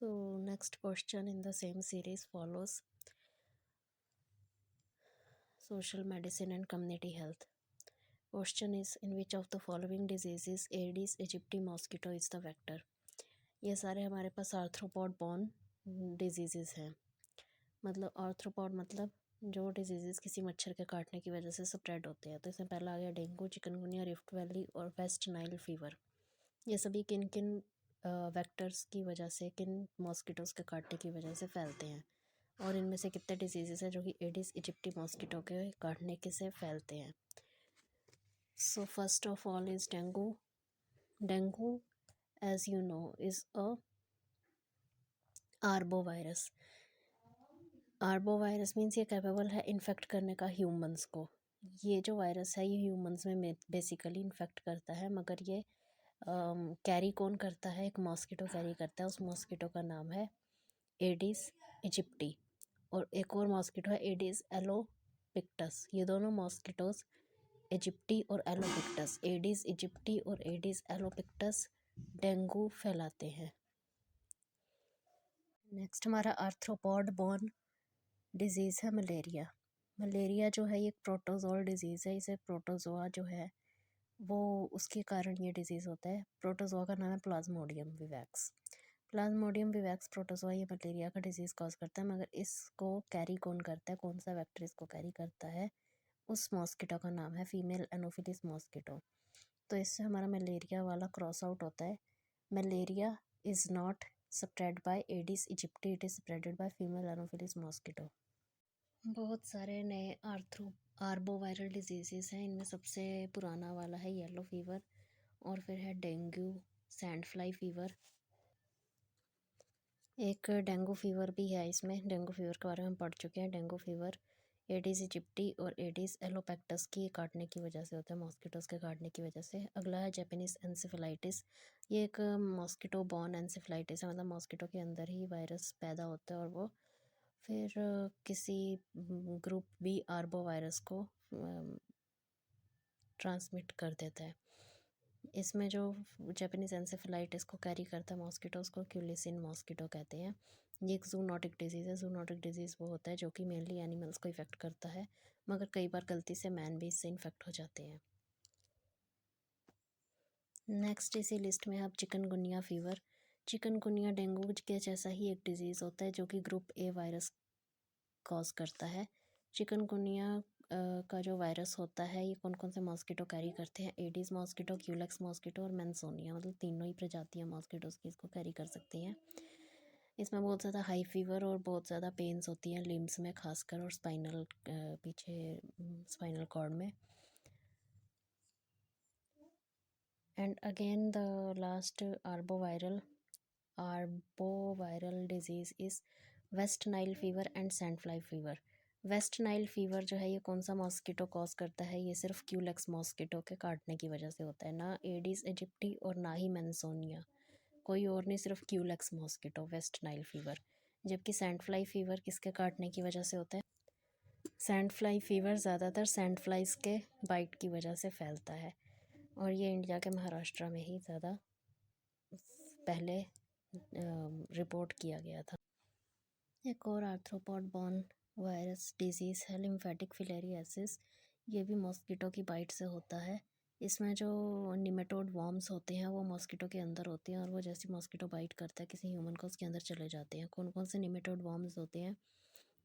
So next question in the same series follows social medicine and community health. Question is, in which of the following diseases Aedes aegypti mosquito is the vector? ये सारे हमारे पास arthropod born disease हैं। मतलब arthropod मतलब जो disease किसी मच्छर के काटने की वजह से स्प्रेड होते हैं। तो इसमें पहला आ गया डेंगू, चिकनगुनिया, रिफ्ट वैली और वेस्ट नाइल फीवर। ये सभी किन किन वेक्टर्स की वजह से, किन मॉस्किटोज़ के काटने की वजह से फैलते हैं, और इनमें से कितने डिजीज़ हैं जो कि एडिस इजिप्टी मॉस्किटो के काटने के से फैलते हैं। So first of all is dengue. Dengue, as you know, is a arbovirus. Arbovirus means ये कैपेबल है इन्फेक्ट करने का ह्यूमंस को। ये जो वायरस है ये ह्यूमंस में बेसिकली इन्फेक्ट करता है, मगर ये कैरी कौन करता है? एक मॉस्किटो कैरी करता है। उस मॉस्किटो का नाम है एडिस इजिप्टी, और एक और मॉस्किटो है एडिस एलोपिक्टस। ये दोनों मॉस्किटोज इजिप्टी और एलोपिक्टस, एडिस इजिप्टी और एडिस एलोपिक्टस डेंगू फैलाते हैं। नेक्स्ट हमारा आर्थ्रोपॉड बॉर्न डिजीज़ है मलेरिया। मलेरिया जो है ये एक प्रोटोजोअल डिजीज़ है। इसे प्रोटोजोआ जो है वो उसके कारण ये डिजीज़ होता है। प्रोटोजोआ का नाम है Plasmodium vivax. Plasmodium vivax protozoa ये मलेरिया का डिजीज़ कॉज करता है, मगर इसको कैरी कौन करता है? कौन सा वेक्टर इसको कैरी करता है? उस मॉस्किटो का नाम है फीमेल एनोफिलिस मॉस्किटो। तो इससे हमारा मलेरिया वाला क्रॉस आउट होता है। Malaria is not spread by Aedes इजिप्टी, it is spreaded by female Anopheles mosquito. बहुत सारे नए आर्बोवायरल डिजीज़ हैं। इनमें सबसे पुराना वाला है येलो फीवर, और फिर है डेंगू, सैंड फ्लाई फीवर। एक डेंगू फीवर भी है इसमें। डेंगू फीवर के बारे में हम पढ़ चुके हैं। डेंगू फीवर एडिस इजिप्टी और एडिस एलोपेक्टस की काटने की वजह से होता है, मॉस्किटोज़ के काटने की वजह से। अगला है जापानीज़ एन्सेफेलाइटिस। ये एक मॉस्किटो बॉर्न एन्सेफेलाइटिस है, मतलब मॉस्किटो के अंदर ही वायरस पैदा होता है और वो फिर किसी ग्रुप बी आर्बो वायरस को ट्रांसमिट कर देता है। इसमें जो जापानीज़ एन्सेफेलाइटिस को कैरी करता है मॉस्किटोज़ को क्यूलिसिन मॉस्किटो कहते हैं। ये एक जूनोटिक डिजीज़ है। जूनोटिक डिजीज़ वो होता है जो कि मेनली एनिमल्स को इफ़ेक्ट करता है, मगर कई बार गलती से मैन भी इससे इन्फेक्ट हो जाते हैं। नेक्स्ट इसी लिस्ट में आप चिकनगुनिया फीवर। चिकनगुनिया डेंगू के जैसा ही एक डिजीज़ होता है जो कि ग्रुप ए वायरस कॉज करता है। चिकनगुनिया का जो वायरस होता है ये कौन कौन से मॉस्किटो कैरी करते हैं? एडिस मॉस्किटो, क्यूलेक्स मॉस्किटो और मेंसोनिया, मतलब तीनों ही प्रजातियां मॉस्किटोज़ की इसको कैरी कर सकती हैं। इसमें बहुत ज़्यादा हाई फीवर और बहुत ज़्यादा पेन्स होती हैं लिम्स में खासकर, और स्पाइनल पीछे स्पाइनल कॉर्ड में। And again the last arboviral disease is West Nile fever and sand fly fever. West Nile fever जो है ये कौन सा मॉस्किटो कॉज करता है? ये सिर्फ क्यूलेक्स मॉस्किटो के काटने की वजह से होता है, ना एडिस इजिप्टी और ना ही मेंसोनिया, कोई और नहीं, सिर्फ Culex mosquito waste Nile fever. जबकि सैंड फ्लाई फीवर किसके काटने की वजह से होता है? सैंड फ्लाई फीवर ज़्यादातर सैंड फ्लाइज के बाइट की वजह से फैलता है, और ये इंडिया के महाराष्ट्र में ही ज़्यादा पहले रिपोर्ट किया गया था। एक और आर्थ्रोपॉड बॉर्न वायरस डिजीज़ है लिम्फेटिक फिलेरियासिस। ये भी मॉस्किटो की बाइट से होता है। इसमें जो निमेटोड वॉर्म्स होते हैं वो मॉस्किटो के अंदर होते हैं, और वो जैसे मॉस्किटो बाइट करता है किसी ह्यूमन को उसके अंदर चले जाते हैं। कौन कौन से निमेटोड वॉर्म्स होते हैं?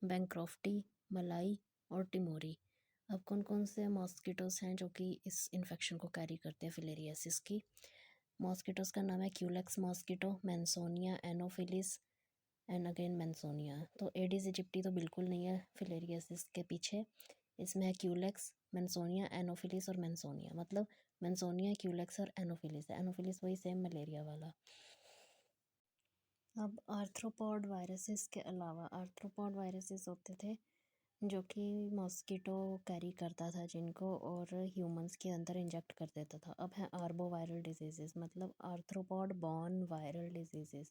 बैंक्रॉफ्टी, मलाई और टिमोरी। अब कौन कौन से मॉस्किटोज़ हैं जो कि इस इन्फेक्शन को कैरी करते हैं फिलेरियासिस की? मॉस्किटोज़ का नाम है Culex mosquito, Mansonia, Anopheles and again Mansonia. तो एडिस इजिप्टी तो बिल्कुल नहीं है फिलेरियासिस के पीछे। इसमें है क्यूलेक्स, मेंसोनिया, एनोफिलिस और मेंसोनिया। मतलब मेंसोनिया, क्यूलेक्स और एनोफिलिस है। एनोफिलिस वही सेम मलेरिया वाला। अब आर्थ्रोपॉड वायरसेस के अलावा आर्थ्रोपॉड वायरसेस होते थे जो कि मॉस्किटो कैरी करता था जिनको, और ह्यूमंस के अंदर इंजेक्ट कर देता था। अब है आर्बो वायरल डिजीज़, मतलब arthropod born viral disease.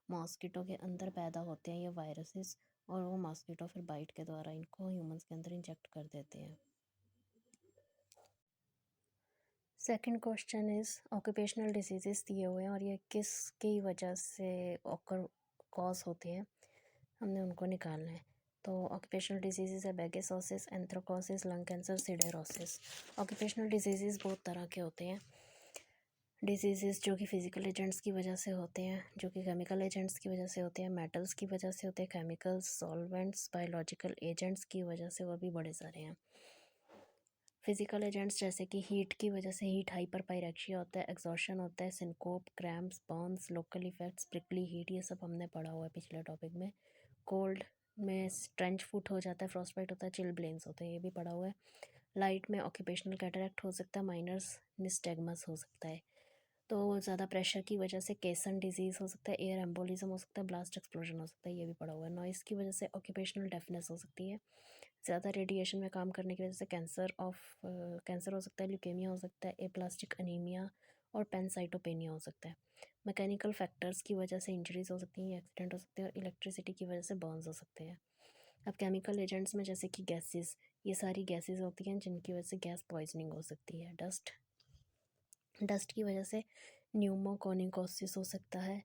Mosquito के अंदर पैदा होते हैं ये वायरसेस, और वो मॉस्किटो फिर बाइट के द्वारा इनको ह्यूमंस के अंदर इंजेक्ट कर देते हैं। Second question is occupational disease दिए हुए हैं और ये किसकी वजह से ऑकर कॉज होते हैं, हमने उनको निकालना है। तो ऑक्यूपेशनल डिजीज़ है बेगेसोसिस, एंथ्रोकोसिस, लंग कैंसर, सिडेरोसिस। ऑक्यूपेशनल डिजीज़ बहुत तरह के होते हैं। डिजीज़ जो कि फ़िज़िकल एजेंट्स की वजह से होते हैं, जो कि केमिकल एजेंट्स की वजह से होते हैं, मेटल्स की वजह से होते हैं, केमिकल्स, सॉल्वेंट्स, बायोलॉजिकल एजेंट्स की वजह से, और भी बड़े सारे हैं। फिजिकल एजेंट्स जैसे कि हीट की वजह से हीट हाइपर पायरेक्शिया होता है, एग्जॉशन होता है, syncope, cramps, Burns, local effects, prickly heat, ये सब हमने पढ़ा हुआ है पिछले टॉपिक में। कोल्ड में स्ट्रेंच फुट हो जाता है, फ्रॉस्टबाइट होता है, चिल ब्लेन्स होते हैं, ये भी पढ़ा हुआ है। लाइट में ऑक्यूपेशनल कैटरेक्ट हो सकता है, माइनर्स निस्टेगमस हो सकता है। तो ज़्यादा प्रेशर की वजह से केसन डिजीज़ हो सकता है, एयर एम्बोलिज्म हो सकता है, ब्लास्ट एक्सप्लोजन हो सकता है, ये भी पड़ा हुआ है। नॉइज़ की वजह से ऑक्यूपेशनल डेफनेस हो सकती है। ज़्यादा रेडिएशन में काम करने की वजह से कैंसर हो सकता है, ल्यूकेमिया हो सकता है, एप्लास्टिक अनीमिया और पेनसाइटोपेनिया हो सकता है। मैकेनिकल फैक्टर्स की वजह से इंजरीज हो सकती हैं, एक्सीडेंट हो सकते हैं, और इलेक्ट्रिसिटी की वजह से बर्न्स हो सकते हैं। अब केमिकल एजेंट्स में जैसे कि गैसेस, ये सारी गैसेस होती हैं जिनकी वजह से गैस पॉइजनिंग हो सकती है। डस्ट की वजह से न्यूमोकोनिकोसिस हो सकता है।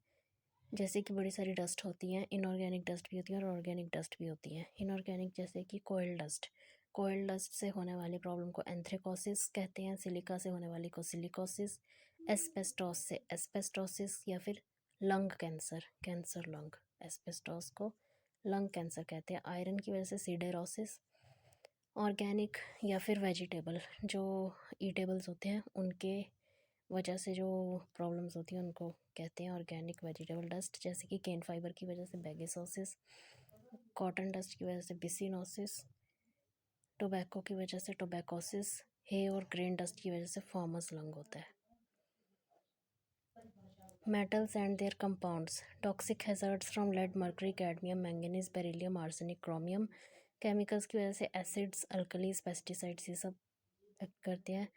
जैसे कि बड़ी सारी डस्ट होती हैं, इनऑर्गेनिक डस्ट भी होती है और ऑर्गेनिक डस्ट भी होती है। इनऑर्गेनिक जैसे कि कोयल डस्ट से होने वाली प्रॉब्लम को एंथ्रेकोसिस कहते हैं, सिलिका से होने वाली को सिलिकोसिस, एस्बेस्टोस से एस्बेस्टोसिस, या फिर लंग कैंसर लंग, एस्बेस्टोस को लंग कैंसर कहते हैं। आयरन की वजह से सिडेरोसिस। ऑर्गेनिक या फिर वेजिटेबल जो ईटेबल्स होते हैं उनके वजह से जो प्रॉब्लम्स होती हैं उनको कहते हैं ऑर्गेनिक वेजिटेबल डस्ट। जैसे कि केन फाइबर की वजह से बेगेसोसिस, कॉटन डस्ट की वजह से बिसिनोसिस, टोबैको की वजह से टोबैकोसिस, हे और ग्रेन डस्ट की वजह से फॉर्मस लंग होता है। Metals and their compounds, toxic hazards from lead, mercury, cadmium, manganese, beryllium, arsenic, chromium. Chemicals की वजह से एसिड्स, अल्कलीज, पेस्टिसाइड्स, ये सब एक्ट करते हैं।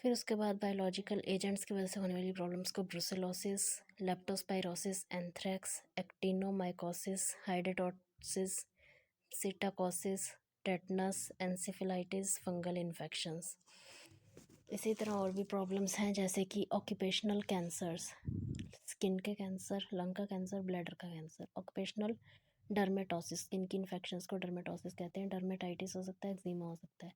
फिर उसके बाद बायोलॉजिकल एजेंट्स की वजह से होने वाली प्रॉब्लम्स को brucellosis, leptospirosis, anthrax, actinomycosis, hydatidosis, psittacosis, tetanus, encephalitis, fungal infections. इसी तरह और भी प्रॉब्लम्स हैं जैसे कि ऑक्यूपेशनल कैंसर्स, स्किन के कैंसर, लंग का कैंसर, ब्लैडर का कैंसर। ऑक्यूपेशनल डर्मेटोसिस, स्किन की इन्फेक्शंस को डर्मेटोसिस कहते हैं। डर्मेटाइटिस हो सकता है, एक्जिमा हो सकता है।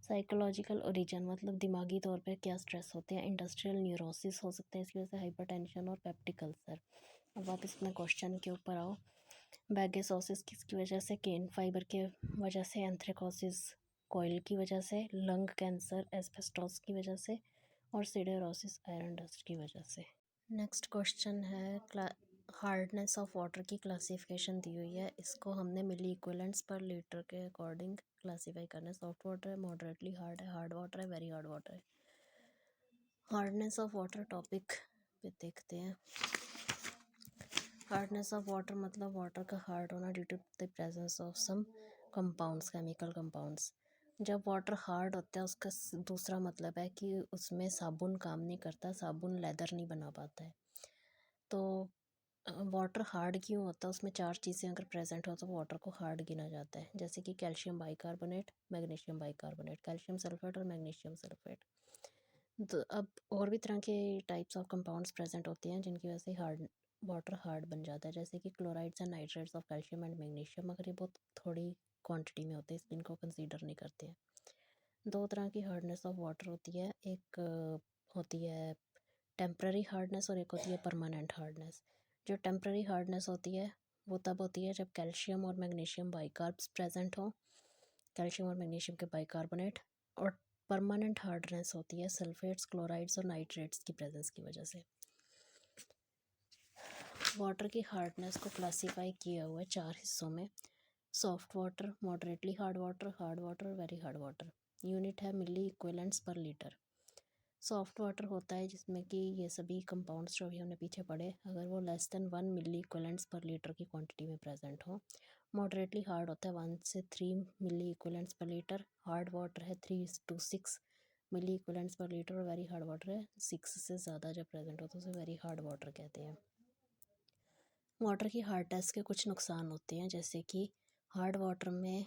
साइकोलॉजिकल ओरिजिन मतलब दिमागी तौर पर क्या स्ट्रेस होते हैं। इंडस्ट्रियल न्यूरोसिस हो सकता है, इसकी वजह से हाइपरटेंशन और पेप्टिक अल्सर। अब वापस अपने क्वेश्चन के ऊपर आओ। बैगेसोसिस किसकी वजह से, केन फाइबर के वजह से, एंथ्रेकोसिस कोयल की वजह से, लंग कैंसर एस्बेस्टोस की वजह से, और सिडेरोसिस आयरन डस्ट की वजह से। नेक्स्ट क्वेश्चन है हार्डनेस ऑफ वाटर की क्लासिफिकेशन दी हुई है। इसको हमने मिली इक्विवेलेंट्स पर लीटर के अकॉर्डिंग क्लासीफाई करना है। सॉफ्ट वाटर है, मॉडरेटली हार्ड है, हार्ड वाटर है, वेरी हार्ड वाटर है। हार्डनेस ऑफ वाटर टॉपिक पे देखते हैं। हार्डनेस ऑफ वाटर मतलब वाटर का हार्ड होना due to the presence of some compounds, chemical compounds. जब वाटर हार्ड होता है उसका दूसरा मतलब है कि उसमें साबुन काम नहीं करता, साबुन लेदर नहीं बना पाता है। तो वाटर हार्ड क्यों होता है, उसमें 4 चीज़ें अगर प्रेजेंट हो तो वाटर को हार्ड गिना जाता है। जैसे कि calcium bicarbonate, magnesium bicarbonate, calcium sulphate और मैग्नीशियम सल्फेट। तो अब और भी तरह के टाइप्स ऑफ कंपाउंड्स प्रेजेंट होते हैं जिनकी वजह से वाटर हार्ड बन जाता है। जैसे कि chlorides and nitrates of calcium and magnesium, अगर ये बहुत थोड़ी क्वांटिटी में होते हैं इसलिए इनको कंसीडर नहीं करते हैं। 2 तरह की हार्डनेस ऑफ वाटर होती है, एक होती है टेम्पररी हार्डनेस और एक होती है परमानेंट हार्डनेस। जो टेम्पररी हार्डनेस होती है वो तब होती है जब कैल्शियम और मैग्नीशियम बाइकार्ब्स प्रेजेंट हो, कैल्शियम और मैग्नीशियम के बाइकार्बोनेट। और परमानेंट हार्डनेस होती है सल्फेट्स, क्लोराइड्स और नाइट्रेट्स की प्रेजेंस की वजह से। वाटर की हार्डनेस को क्लासीफाई किया हुआ है 4 हिस्सों में। Soft water, moderately hard water, और वेरी हार्ड वाटर। यूनिट है मिली equivalents per litre. Soft water होता है जिसमें कि ये सभी कंपाउंड्स जो भी हमने पीछे पढ़े, अगर वो लेस देन 1 मिली इक्विवेलेंट्स पर लीटर की क्वांटिटी में प्रेजेंट हो। मॉडरेटली हार्ड होता है 1 से 3 मिली equivalents per litre. Hard water है 3 to 6 milli equivalents per litre. और वेरी हार्ड वाटर है 6 से ज़्यादा जब प्रेजेंट हो तो उसे वेरी हार्ड वाटर कहते हैं। वाटर की हार्डनेस के कुछ नुकसान होते हैं, जैसे कि हार्ड वाटर में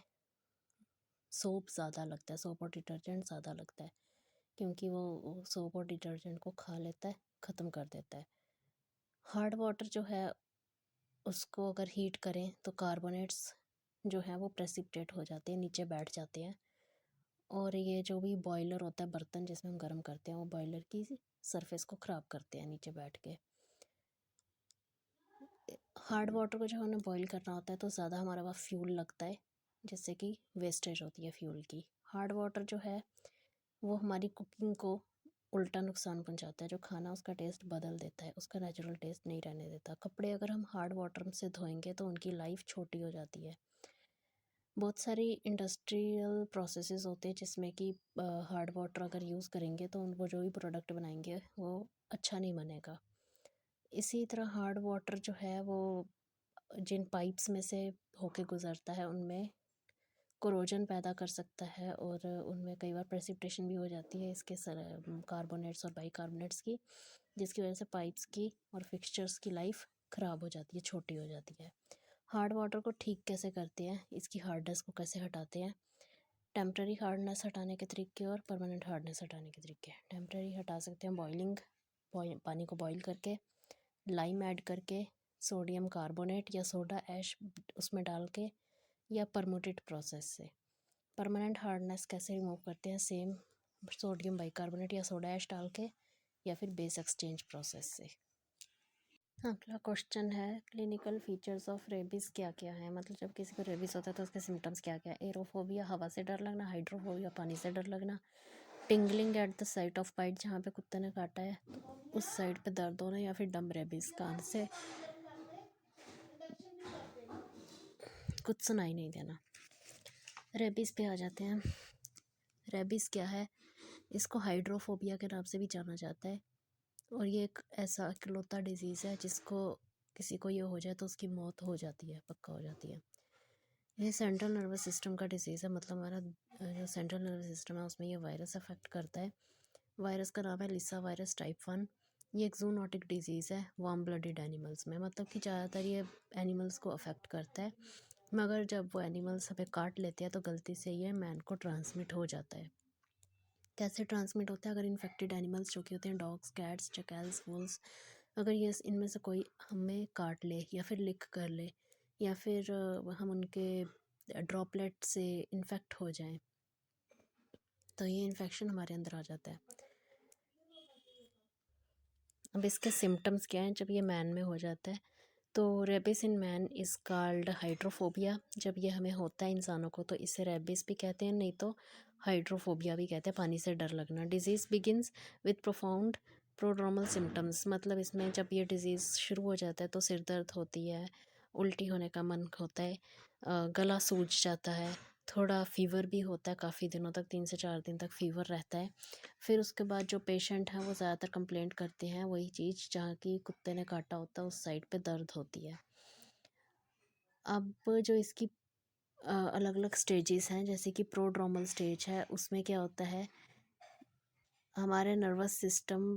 सोप ज़्यादा लगता है, सोप और डिटर्जेंट ज़्यादा लगता है, क्योंकि वो सोप और डिटर्जेंट को खा लेता है, ख़त्म कर देता है। हार्ड वाटर जो है उसको अगर हीट करें तो कार्बोनेट्स जो है वो प्रेसिपिटेट हो जाते हैं, नीचे बैठ जाते हैं। और ये जो भी बॉयलर होता है, बर्तन जिसमें हम गर्म करते हैं, वो बॉयलर की सरफेस को ख़राब करते हैं नीचे बैठ के। हार्ड वाटर को जब हमें बॉईल करना होता है तो ज़्यादा हमारे पास फ्यूल लगता है, जिससे कि वेस्टेज होती है फ्यूल की। हार्ड वाटर जो है वो हमारी कुकिंग को उल्टा नुकसान पहुंचाता है। जो खाना उसका टेस्ट बदल देता है, उसका नेचुरल टेस्ट नहीं रहने देता। कपड़े अगर हम हार्ड वाटर से धोएंगे तो उनकी लाइफ छोटी हो जाती है। बहुत सारी इंडस्ट्रियल प्रोसेसेस होते हैं जिसमें कि हार्ड वाटर अगर यूज़ करेंगे तो उनको जो भी प्रोडक्ट बनाएंगे वो अच्छा नहीं बनेगा। इसी तरह हार्ड वाटर जो है वो जिन पाइप्स में से होके गुज़रता है उनमें कोरोजन पैदा कर सकता है, और उनमें कई बार प्रेसिपिटेशन भी हो जाती है इसके कार्बोनेट्स और बाइकार्बोनेट्स की, जिसकी वजह से पाइप्स की और फिक्सचर्स की लाइफ ख़राब हो जाती है, छोटी हो जाती है। हार्ड वाटर को ठीक कैसे करते हैं, इसकी हार्डनेस को कैसे हटाते हैं? टेम्प्रेरी हार्डनेस हटाने के तरीके और परमानेंट हार्डनेस हटाने के तरीके। टेम्प्रेरी हटा सकते हैं बॉइलिंग, पानी को बॉईल करके, लाइम ऐड करके, सोडियम कार्बोनेट या सोडा ऐश उसमें डाल के, या परमुटेट प्रोसेस से। परमानेंट हार्डनेस कैसे रिमूव करते हैं? सेम सोडियम बाइकार्बोनेट या सोडा ऐश डाल के, या फिर बेस एक्सचेंज प्रोसेस से। अगला क्वेश्चन है क्लिनिकल फीचर्स ऑफ रेबीज़ क्या क्या है, मतलब जब किसी को रेबीज़ होता है तो उसके सिम्टम्स क्या क्या है? एरोफोबिया, हवा से डर लगना। हाइड्रोफोबिया, पानी से डर लगना। Tingling at the site of bite, जहाँ पे कुत्ते ने काटा है उस साइड पे दर्द होना। या फिर डम रेबीज़, कान से कुछ सुनाई नहीं देना। रेबीज़ पे आ जाते हैं। रेबीज़ क्या है? इसको हाइड्रोफोबिया के नाम से भी जाना जाता है, और ये एक ऐसा इकलौता डिजीज़ है जिसको किसी को ये हो जाए तो उसकी मौत हो जाती है, पक्का हो जाती है। ये सेंट्रल नर्वस सिस्टम का डिजीज़ है, मतलब हमारा जो सेंट्रल नर्वस सिस्टम है उसमें ये वायरस अफेक्ट करता है। वायरस का नाम है लिसा वायरस टाइप 1। ये एक जूनोटिक डिजीज़ है वार्म ब्लडेड एनिमल्स में, मतलब कि ज़्यादातर ये एनिमल्स को अफेक्ट करता है, मगर जब वो एनिमल्स हमें काट लेते हैं तो गलती से ये मैन को ट्रांसमिट हो जाता है। कैसे ट्रांसमिट होता है? अगर इन्फेक्टेड एनिमल्स जो कि होते हैं डॉग्स, कैट्स, चैकल्स, वुल्स, अगर ये इनमें से कोई हमें काट ले या फिर लिक कर ले, या फिर हम उनके ड्रॉपलेट से इन्फेक्ट हो जाएं, तो ये इन्फेक्शन हमारे अंदर आ जाता है। अब इसके सिम्टम्स क्या हैं जब ये मैन में हो जाता है? तो rabies in man is called hydrophobia. जब ये हमें होता है इंसानों को तो इसे रेबिस भी कहते हैं, नहीं तो हाइड्रोफोबिया भी कहते हैं, पानी से डर लगना। Disease begins with profound prodromal symptoms, मतलब इसमें जब ये डिज़ीज़ शुरू हो जाता है तो सिर दर्द होती है, उल्टी होने का मन होता है, गला सूज जाता है, थोड़ा फ़ीवर भी होता है, काफ़ी दिनों तक 3 से 4 दिन तक फ़ीवर रहता है। फिर उसके बाद जो पेशेंट हैं वो ज़्यादातर कंप्लेंट करते हैं वही चीज़ जहाँ की कुत्ते ने काटा होता है उस साइड पे दर्द होती है। अब जो इसकी अलग अलग स्टेजेस हैं, जैसे कि प्रोड्रोमल स्टेज है, उसमें क्या होता है, हमारे नर्वस सिस्टम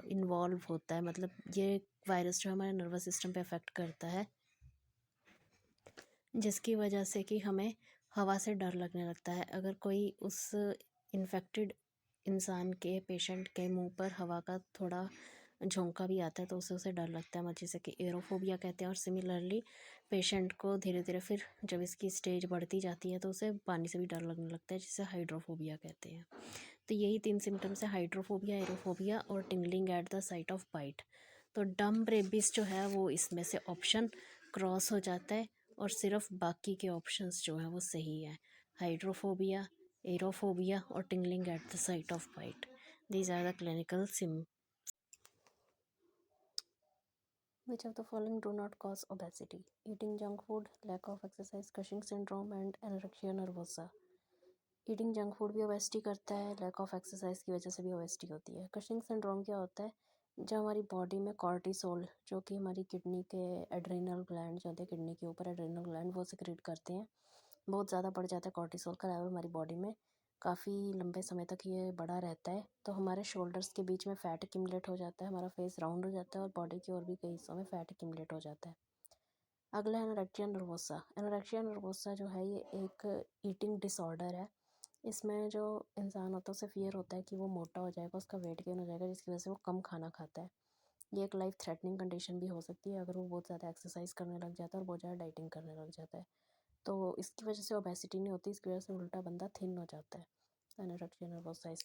इन्वॉल्व होता है, मतलब ये वायरस जो हमारे नर्वस सिस्टम पे अफेक्ट करता है, जिसकी वजह से कि हमें हवा से डर लगने लगता है। अगर कोई उस इन्फेक्टेड इंसान के पेशेंट के मुंह पर हवा का थोड़ा झोंका भी आता है तो उसे डर लगता है, मतलब जिसे कि एरोफोबिया कहते हैं। और सिमिलरली पेशेंट को धीरे धीरे फिर जब इसकी स्टेज बढ़ती जाती है तो उसे पानी से भी डर लगने लगता है, जिसे हाइड्रोफोबिया कहते हैं। तो यही 3 सिम्टम्स है, हाइड्रोफोबिया, एरोफोबिया और tingling at the site of bite. तो डम रेबिस जो है वो इसमें से ऑप्शन क्रॉस हो जाता है, और सिर्फ बाकी के ऑप्शंस जो हैं वो सही हैं। हाइड्रोफोबिया, एरोफोबिया और tingling at the site of bite, these are the clinical सिम। Which of the following do not cause obesity? Eating junk food, lack of exercise, Cushing syndrome and anorexia nervosa. Eating junk food भी obesity करता है, lack of exercise की वजह से भी obesity होती है। कशिंग सिंड्रोम क्या होता है? जब हमारी बॉडी में कॉर्टिसोल, जो कि हमारी किडनी के एड्रेनल ग्लैंड जो होते हैं, किडनी के ऊपर एड्रेनल ग्लैंड वो सिक्रेट करते हैं, बहुत ज़्यादा बढ़ जाता है कॉर्टिसोल का लेवल हमारी बॉडी में, काफ़ी लंबे समय तक ये बढ़ा रहता है, तो हमारे शोल्डर्स के बीच में फ़ैट एक्यूमुलेट हो जाता है, हमारा फेस राउंड हो जाता है और बॉडी के और भी कई हिस्सों में फ़ैट एक्यूमुलेट हो जाता है। अगला है एनोरेक्सिया नर्वोसा। एनोरेक्सिया नर्वोसा जो है ये एक ईटिंग डिसऑर्डर है। इसमें जो इंसान होता है उसे फ़ियर होता है कि वो मोटा हो जाएगा, उसका वेट गेन हो जाएगा, जिसकी वजह से वो कम खाना खाता है। ये एक लाइफ थ्रेटनिंग कंडीशन भी हो सकती है अगर वो बहुत ज़्यादा एक्सरसाइज करने लग जाता है और बहुत ज़्यादा डाइटिंग करने लग जाता है। तो इसकी वजह से ओबेसिटी नहीं होती, इसकी वजह से उल्टा बंदा थिन हो जाता है। एनोरेक्सिया नर्वोसा इस